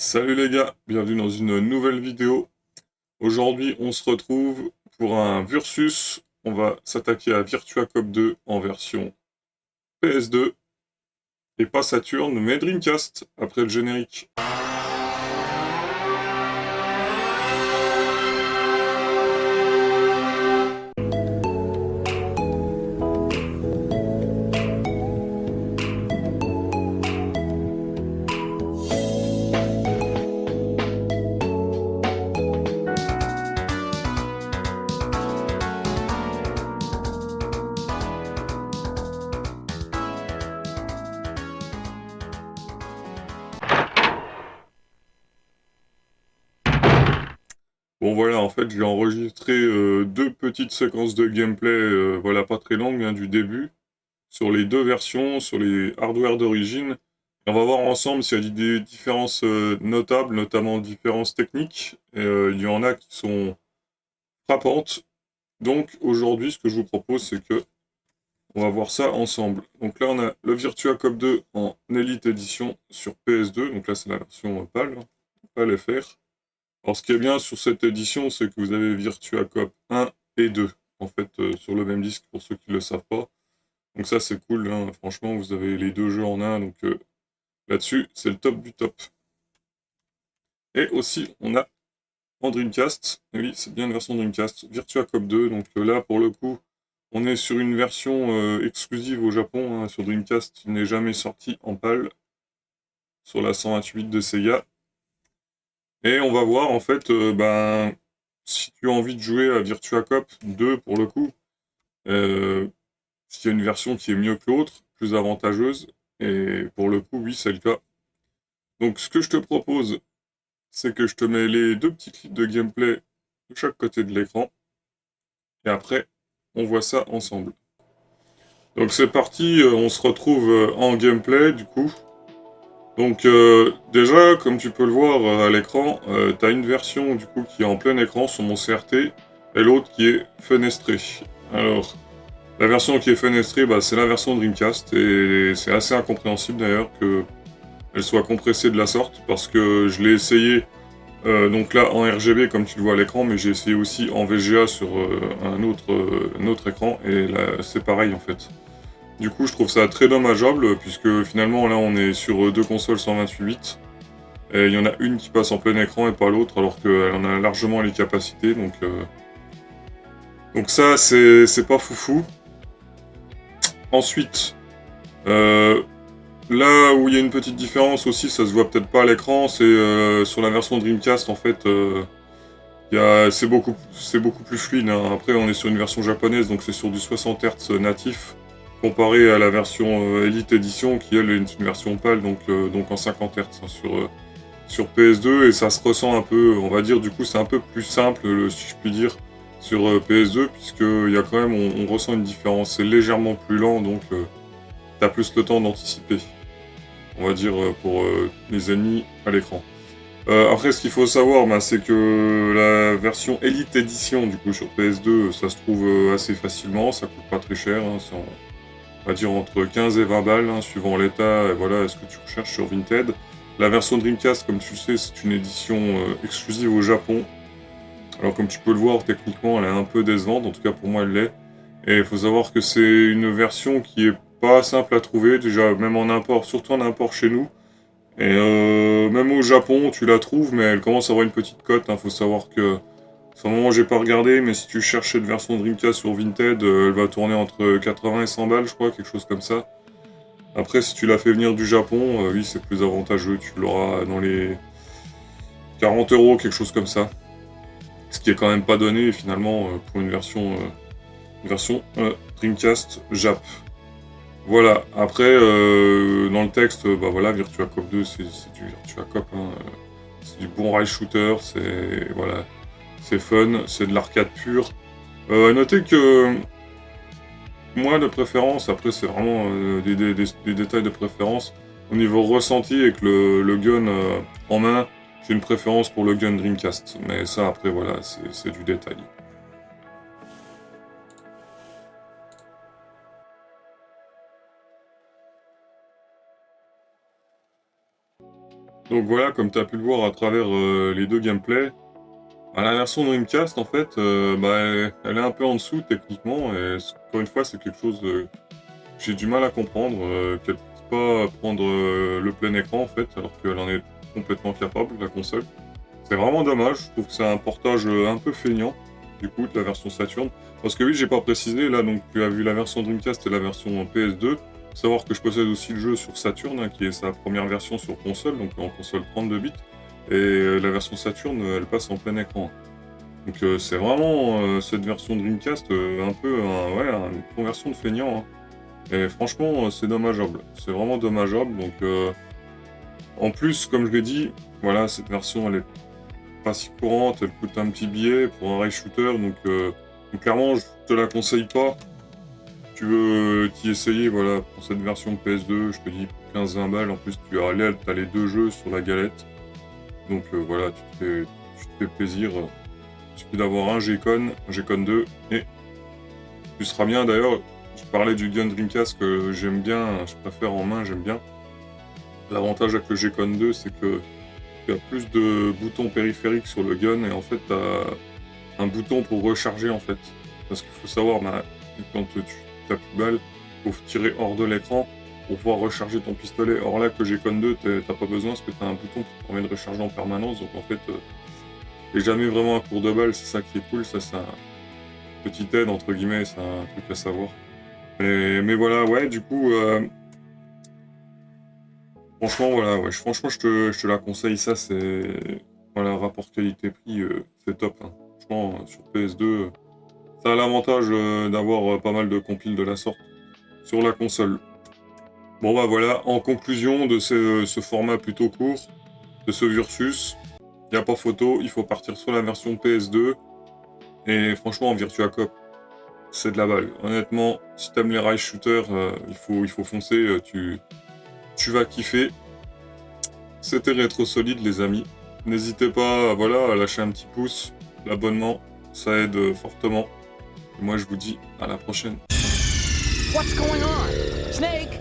Salut les gars, bienvenue dans une nouvelle vidéo. Aujourd'hui, on se retrouve pour un Versus. On va s'attaquer à Virtua Cop 2 en version PS2 et pas Saturn, mais Dreamcast après le générique. Bon voilà, en fait, j'ai enregistré deux petites séquences de gameplay, voilà, pas très longues, hein, du début, sur les deux versions, sur les hardware d'origine. On va voir ensemble s'il y a des différences notables, notamment différences techniques. Et, il y en a qui sont frappantes. Donc aujourd'hui, ce que je vous propose, c'est que on va voir ça ensemble. Donc là, on a le Virtua Cop 2 en Elite Edition sur PS2. Donc là, c'est la version PAL, hein, PAL FR. Alors ce qui est bien sur cette édition, c'est que vous avez Virtua Cop 1 et 2, en fait, sur le même disque, pour ceux qui ne le savent pas. Donc ça, c'est cool, hein. Franchement, vous avez les deux jeux en un, donc là-dessus, c'est le top du top. Et aussi, on a en Dreamcast, et oui, c'est bien une version Dreamcast, Virtua Cop 2, donc là, pour le coup, on est sur une version exclusive au Japon, hein, sur Dreamcast, qui n'est jamais sortie en PAL, sur la 128 de Sega. Et on va voir, en fait, si tu as envie de jouer à Virtua Cop 2, pour le coup, s'il y a une version qui est mieux que l'autre, plus avantageuse, et pour le coup, oui, c'est le cas. Donc, ce que je te propose, c'est que je te mets les deux petits clips de gameplay de chaque côté de l'écran, et après, on voit ça ensemble. Donc c'est parti, on se retrouve en gameplay du coup. Donc déjà, comme tu peux le voir à l'écran, t'as une version du coup qui est en plein écran sur mon CRT et l'autre qui est fenestrée. Alors, la version qui est fenestrée, bah, c'est la version Dreamcast et c'est assez incompréhensible d'ailleurs qu'elle soit compressée de la sorte parce que je l'ai essayé donc là en RGB comme tu le vois à l'écran, mais j'ai essayé aussi en VGA sur un autre écran et là c'est pareil en fait. Du coup, je trouve ça très dommageable, puisque finalement, là, on est sur deux consoles 128 bits. Et il y en a une qui passe en plein écran et pas l'autre, alors qu'elle en a largement les capacités. Donc ça, c'est pas foufou. Ensuite, euh, là où il y a une petite différence aussi, ça se voit peut-être pas à l'écran, c'est sur la version Dreamcast, en fait, c'est beaucoup plus fluide, hein. Après, on est sur une version japonaise, donc c'est sur du 60 Hz natif, comparé à la version Elite Edition, qui elle est une version PAL, donc en 50 Hz hein, sur PS2, et ça se ressent un peu, on va dire, du coup, c'est un peu plus simple, si je puis dire, sur PS2, puisqu'il y a quand même, on ressent une différence. C'est légèrement plus lent, donc t'as plus le temps d'anticiper, on va dire, pour les ennemis à l'écran. Après, ce qu'il faut savoir, bah, c'est que la version Elite Edition, du coup, sur PS2, ça se trouve assez facilement, ça coûte pas très cher, hein, c'est on va dire entre 15 et 20 balles, hein, suivant l'état, et voilà, ce que tu recherches sur Vinted. La version Dreamcast, comme tu sais, c'est une édition exclusive au Japon. Alors, comme tu peux le voir, techniquement, elle est un peu décevante, en tout cas pour moi, elle l'est. Et il faut savoir que c'est une version qui est pas simple à trouver, déjà, même en import, surtout en import chez nous. Et même au Japon, tu la trouves, mais elle commence à avoir une petite cote. Il faut savoir que, c'est un moment j'ai pas regardé, mais si tu cherches cette version Dreamcast sur Vinted, elle va tourner entre 80 et 100 balles, je crois, quelque chose comme ça. Après, si tu la fais venir du Japon, oui, c'est plus avantageux. Tu l'auras dans les 40 euros, quelque chose comme ça. Ce qui est quand même pas donné, finalement, pour une version Dreamcast Jap. Voilà, après, dans le texte, bah voilà, Virtua Cop 2, c'est du Virtua Cop, hein, c'est du bon rail shooter, c'est voilà, c'est fun, c'est de l'arcade pure. À noter que moi, de préférence, après c'est vraiment des détails de préférence, au niveau ressenti avec le gun en main, j'ai une préférence pour le gun Dreamcast, mais ça après voilà, c'est du détail. Donc voilà, comme tu as pu le voir à travers les deux gameplays, bah, la version Dreamcast, en fait, bah, elle est un peu en dessous techniquement, et encore une fois, c'est quelque chose que j'ai du mal à comprendre, qu'elle ne puisse pas prendre le plein écran, en fait, alors qu'elle en est complètement capable, la console. C'est vraiment dommage, je trouve que c'est un portage un peu feignant, du coup, de la version Saturn. Parce que oui, j'ai pas précisé, là, donc tu as vu la version Dreamcast et la version PS2. Faut savoir que je possède aussi le jeu sur Saturn, hein, qui est sa première version sur console, donc en console 32 bits. Et la version Saturn, elle passe en plein écran. Donc c'est vraiment cette version Dreamcast un peu ouais, une conversion de feignant, hein. Et franchement, c'est dommageable. C'est vraiment dommageable. Donc en plus, comme je l'ai dit, voilà, cette version, elle est pas si courante, elle coûte un petit billet pour un rail shooter, donc clairement je te la conseille pas. Tu veux t'y essayer, voilà, pour cette version PS2, je te dis pour 15-20 balles, en plus t'as les deux jeux sur la galette, donc voilà, tu te fais plaisir, il suffit d'avoir un G-Con, un G-Con 2, et tu seras bien. D'ailleurs, je parlais du gun Dreamcast que j'aime bien, je préfère en main, j'aime bien. L'avantage avec le G-Con 2, c'est que tu as plus de boutons périphériques sur le gun, et en fait t'as un bouton pour recharger, en fait. Parce qu'il faut savoir, bah, quand tu tapes une balle, il faut tirer hors de l'écran pour pouvoir recharger ton pistolet. Or là, que j'ai Con 2, t'as pas besoin parce que t'as un bouton qui te permet de recharger en permanence. Donc en fait, t'es jamais vraiment à court de balle, c'est ça qui est cool. Ça, c'est un petit aide, entre guillemets, c'est un truc à savoir. Mais voilà, ouais, du coup, franchement, voilà, ouais, franchement, je te la conseille. Ça, c'est. Voilà, rapport qualité-prix, c'est top, hein. Franchement, sur PS2. Ça a l'avantage d'avoir pas mal de compiles de la sorte sur la console. Bon bah voilà, en conclusion de ce format plutôt court, de ce Versus, il n'y a pas photo, il faut partir sur la version PS2, et franchement en Virtua Cop, c'est de la balle. Honnêtement, si t'aimes les rail shooters, il faut foncer, tu vas kiffer. C'était Rétro Solide les amis. N'hésitez pas voilà, à lâcher un petit pouce, l'abonnement, ça aide fortement. Et moi je vous dis à la prochaine. What's going on? Snake?